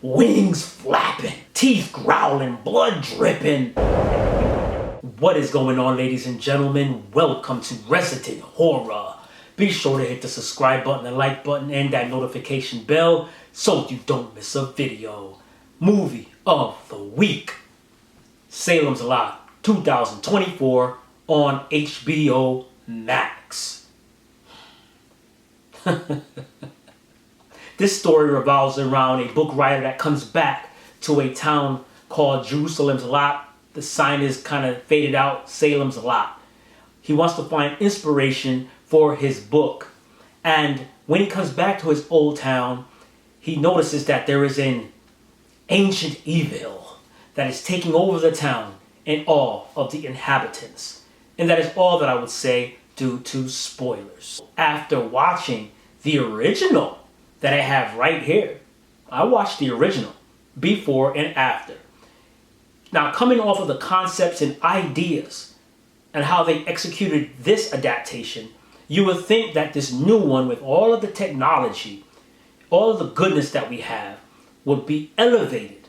wings flapping, teeth growling, blood dripping. What is going on, ladies and gentlemen? Welcome to Resident Horror. Be sure to hit the subscribe button, the like button, and that notification bell so you don't miss a video. Movie of the week: Salem's Lot 2024 on HBO Max. This story revolves around a book writer that comes back to a town called Jerusalem's Lot. The sign is kind of faded out, Salem's Lot. He wants to find inspiration for his book. And when he comes back to his old town, he notices that there is an ancient evil that is taking over the town and all of the inhabitants. And that is all that I would say due to spoilers. After watching the original that I have right here, I watched the original before and after. Now, coming off of the concepts and ideas and how they executed this adaptation, you would think that this new one, with all of the technology, all of the goodness that we have, would be elevated.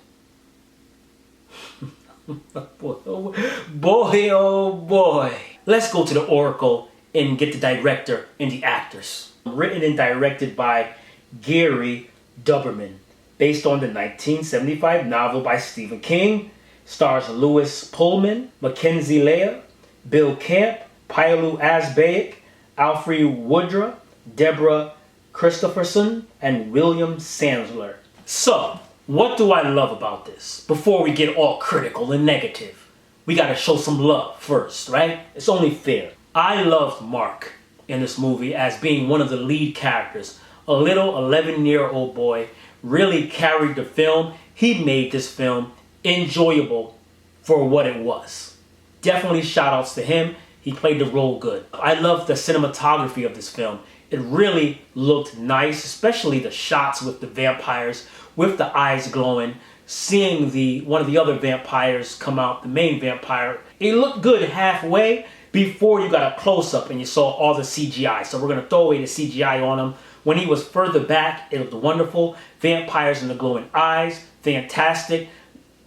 Boy, oh boy. Let's go to the Oracle and get the director and the actors. Written and directed by Gary Duberman, based on the 1975 novel by Stephen King. Stars Louis Pullman, Mackenzie Leah, Bill Camp, Pialu Asbayek, Alfred Woodruff, Deborah Christopherson, and William Sandler. So, what do I love about this? Before we get all critical and negative, we gotta show some love first, right? It's only fair. I loved Mark in this movie as being one of the lead characters. A little 11-year-old boy really carried the film. He made this film enjoyable for what it was. Definitely shout outs to him. He played the role good. I love the cinematography of this film. It really looked nice, especially the shots with the vampires, with the eyes glowing, seeing one of the other vampires come out, the main vampire. It looked good halfway before you got a close-up and you saw all the CGI. So we're going to throw away the CGI on him. When he was further back, it looked wonderful. Vampires in the glowing eyes, fantastic.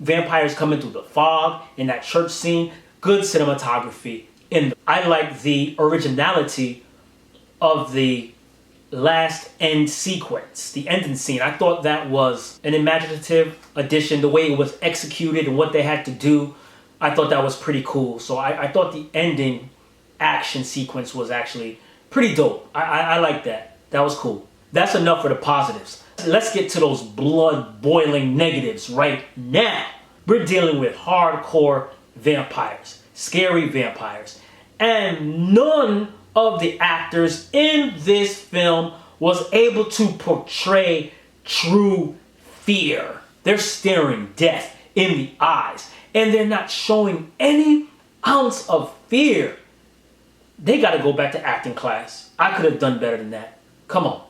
Vampires coming through the fog in that church scene. Good cinematography. And I like the originality of the last end sequence, the ending scene. I thought that was an imaginative addition. The way it was executed and what they had to do, I thought that was pretty cool. So I thought the ending action sequence was actually pretty dope. I like that. That was cool. That's enough for the positives. Let's get to those blood-boiling negatives right now. We're dealing with hardcore vampires, scary vampires, and none of the actors in this film was able to portray true fear. They're staring death in the eyes, and they're not showing any ounce of fear. They got to go back to acting class. I could have done better than that. Come on.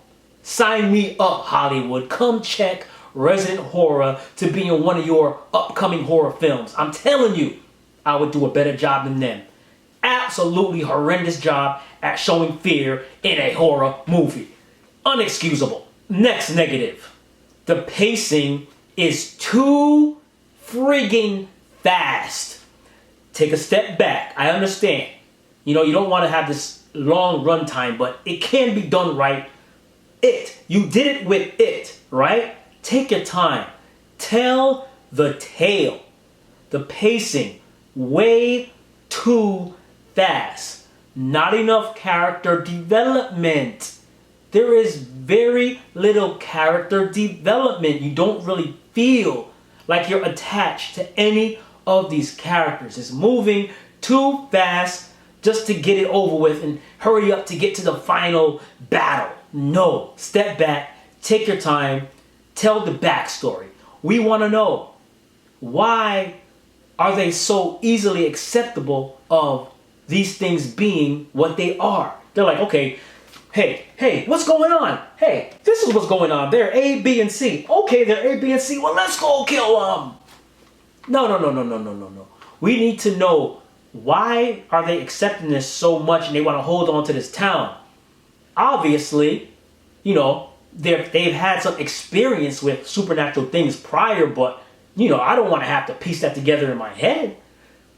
Sign me up, Hollywood. Come check Resident Horror to be in one of your upcoming horror films. I'm telling you, I would do a better job than them. Absolutely horrendous job at showing fear in a horror movie. Unexcusable. Next negative. The pacing is too friggin' fast. Take a step back. I understand. You don't want to have this long runtime, but it can be done right. You did it with it, right? Take your time. Tell the tale. The pacing, way too fast. Not enough character development. There is very little character development. You don't really feel like you're attached to any of these characters. It's moving too fast just to get it over with and hurry up to get to the final battle. No, step back, take your time, tell the backstory. We want to know, why are they so easily acceptable of these things being what they are? They're like, okay, hey, what's going on? Hey, this is what's going on. They're A, B, and C. Okay, they're A, B, and C. Well, let's go kill them. No. We need to know, why are they accepting this so much and they want to hold on to this town? Obviously, they've had some experience with supernatural things prior, but you know, I don't want to have to piece that together in my head.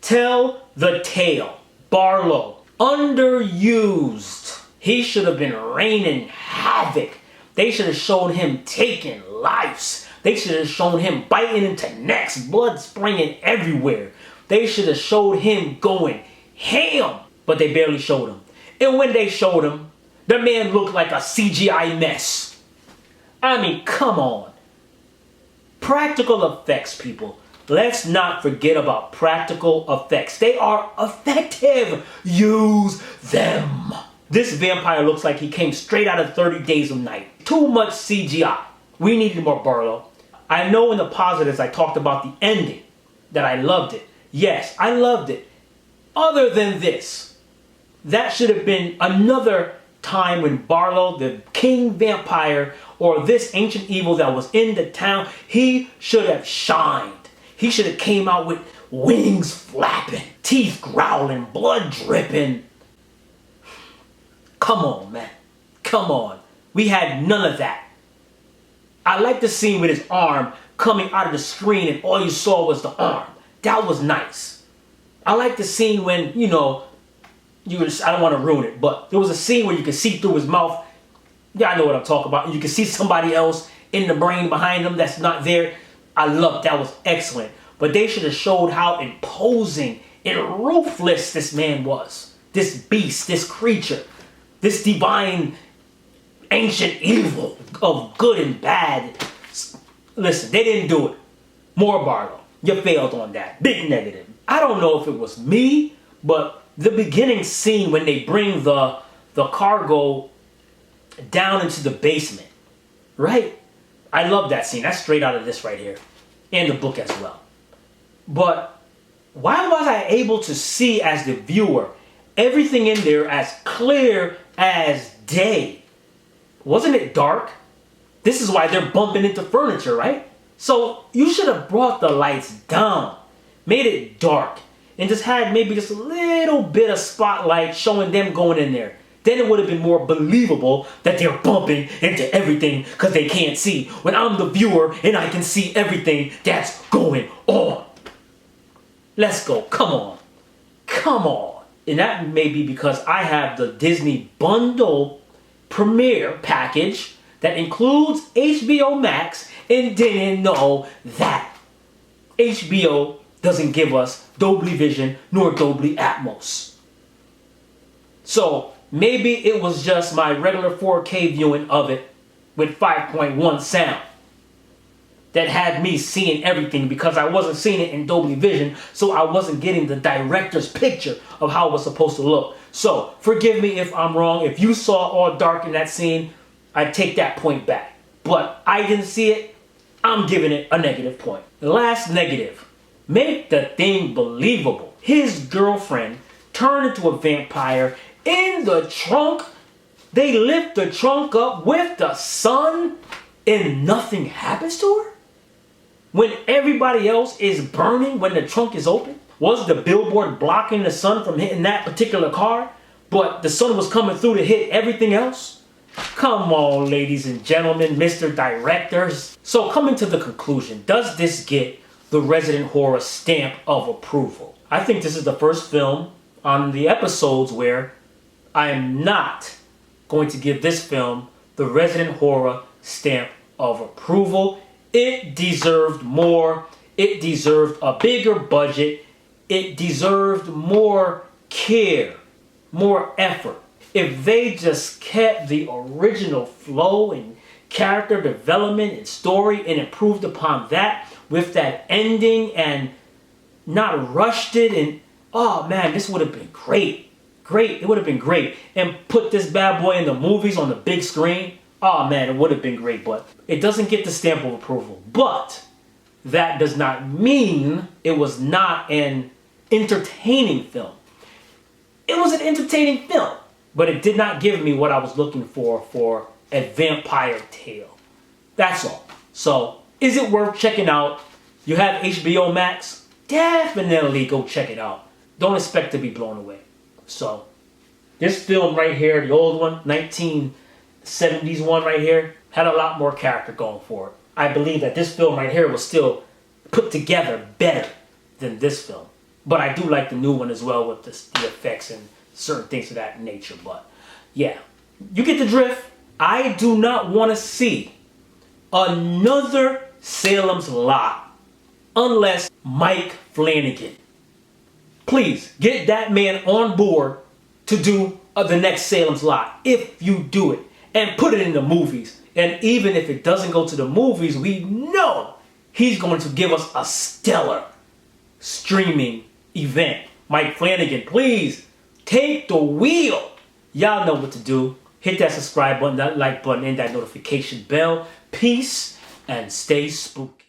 Tell the tale. Barlow, underused. He should have been raining havoc. They should have shown him taking lives. They should have shown him biting into necks, blood spraying everywhere. They should have showed him going ham, but they barely showed him. And when they showed him, the man looked like a CGI mess. I mean, come on. Practical effects, people. Let's not forget about practical effects. They are effective. Use them. This vampire looks like he came straight out of 30 Days of Night. Too much CGI. We needed more Barlow. I know in the positives I talked about the ending, that I loved it. Yes, I loved it. Other than this, that should have been another time when Barlow, the king vampire, or this ancient evil that was in the town, he should have shined. He should have came out with wings flapping, teeth growling, blood dripping. Come on, man. Come on. We had none of that. I like the scene with his arm coming out of the screen and all you saw was the arm. That was nice. I like the scene when, you know, I don't want to ruin it, but there was a scene where you could see through his mouth. Yeah, I know what I'm talking about. You can see somebody else in the brain behind him that's not there. I loved that. Was excellent. But they should have showed how imposing and ruthless this man was. This beast, this creature, this divine ancient evil of good and bad. Listen, they didn't do it. More Barlow. You failed on that. Big negative. I don't know if it was me, but the beginning scene when they bring the cargo down into the basement, right? I love that scene. That's straight out of this right here. And the book as well. But why was I able to see as the viewer everything in there as clear as day? Wasn't it dark? This is why they're bumping into furniture, right? So you should have brought the lights down, made it dark, and just had maybe just a little bit of spotlight showing them going in there. Then it would have been more believable that they're bumping into everything because they can't see. When I'm the viewer and I can see everything that's going on. Let's go. Come on. Come on. And that may be because I have the Disney bundle premiere package that includes HBO Max and didn't know that HBO doesn't give us Dolby Vision nor Dolby Atmos. So maybe it was just my regular 4K viewing of it with 5.1 sound that had me seeing everything because I wasn't seeing it in Dolby Vision, so I wasn't getting the director's picture of how it was supposed to look. So forgive me if I'm wrong. If you saw all dark in that scene, I take that point back. But I didn't see it. I'm giving it a negative point. The last negative. Make the thing believable. His girlfriend turned into a vampire in the trunk. They lift the trunk up with the sun and nothing happens to her? When everybody else is burning when the trunk is open? Was the billboard blocking the sun from hitting that particular car? But the sun was coming through to hit everything else? Come on, ladies and gentlemen, Mr. Directors. So coming to the conclusion, does this get the Resident Horror stamp of approval? I think this is the first film on the episodes where I am not going to give this film the Resident Horror stamp of approval. It deserved more. It deserved a bigger budget. It deserved more care, more effort. If they just kept the original flow and character development and story and improved upon that with that ending and not rushed it, and oh man, this would have been great. Great, it would have been great. And put this bad boy in the movies on the big screen. Oh man, it would have been great, but it doesn't get the stamp of approval. But that does not mean it was not an entertaining film. It was an entertaining film, but it did not give me what I was looking for a vampire tale. That's all. So, is it worth checking out? You have HBO Max? Definitely go check it out. Don't expect to be blown away. So, this film right here, the old one, 1970s one right here, had a lot more character going for it. I believe that this film right here was still put together better than this film. But I do like the new one as well with the effects and certain things of that nature. But yeah, you get the drift. I do not want to see another Salem's Lot unless Mike Flanagan. Please get that man on board to do the next Salem's Lot if you do it, and put it in the movies. And even if it doesn't go to the movies, we know he's going to give us a stellar streaming event. Mike Flanagan, please take the wheel. Y'all know what to do. Hit that subscribe button, that like button, and that notification bell. Peace and stay spooky.